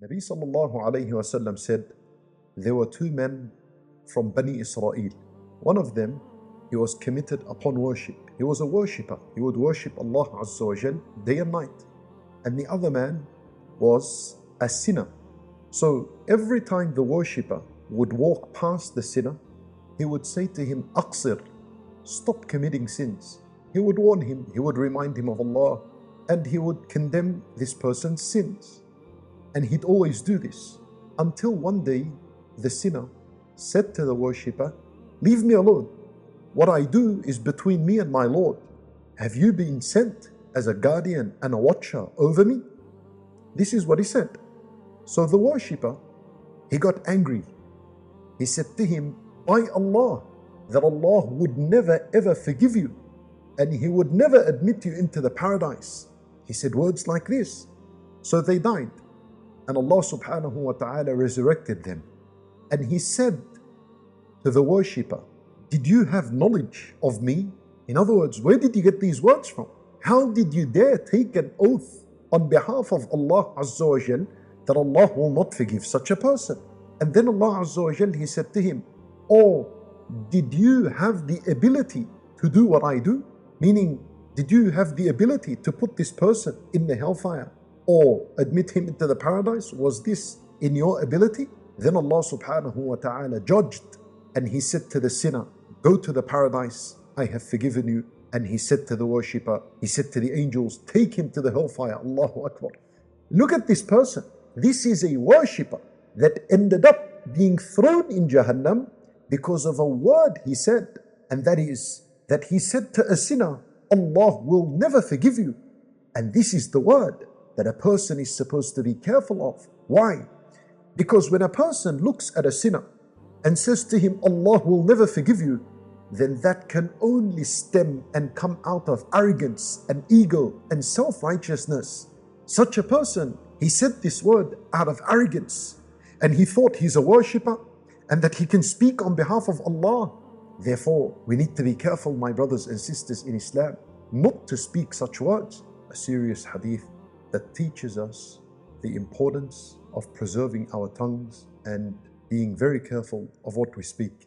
Nabi sallallahu alayhi wasallam said, there were two men from Bani Israel. One of them, he was committed upon worship. He was a worshipper. He would worship Allah Azza wa Jal day and night. And the other man was a sinner. So every time the worshipper would walk past the sinner, he would say to him, Aqsir, stop committing sins. He would warn him, he would remind him of Allah, and he would condemn this person's sins. And he'd always do this until one day the sinner said to the worshipper, leave me alone. What I do is between me and my Lord. Have you been sent as a guardian and a watcher over me? This is what he said. So the worshipper, he got angry. He said to him, by Allah, that Allah would never ever forgive you and He would never admit you into the paradise. He said words like this. So they died. And Allah subhanahu wa ta'ala resurrected them. And He said to the worshipper, did you have knowledge of me? In other words, where did you get these words from? How did you dare take an oath on behalf of Allah Azza wa Jal that Allah will not forgive such a person? And then Allah Azza wa Jal, He said to him, oh, did you have the ability to do what I do? Meaning, did you have the ability to put this person in the hellfire or admit him into the paradise? Was this in your ability? Then Allah subhanahu wa ta'ala judged, and He said to the sinner, go to the paradise, I have forgiven you. And He said to the worshipper, He said to the angels, take him to the hellfire. Allahu Akbar. Look at this person. This is a worshipper that ended up being thrown in Jahannam because of a word he said. And that is that he said to a sinner, Allah will never forgive you. And this is the word that a person is supposed to be careful of. Why? Because when a person looks at a sinner and says to him, Allah will never forgive you, then that can only stem and come out of arrogance and ego and self-righteousness. Such a person, he said this word out of arrogance, and he thought he's a worshipper and that he can speak on behalf of Allah. Therefore, we need to be careful, my brothers and sisters in Islam, not to speak such words. A serious hadith that teaches us the importance of preserving our tongues and being very careful of what we speak.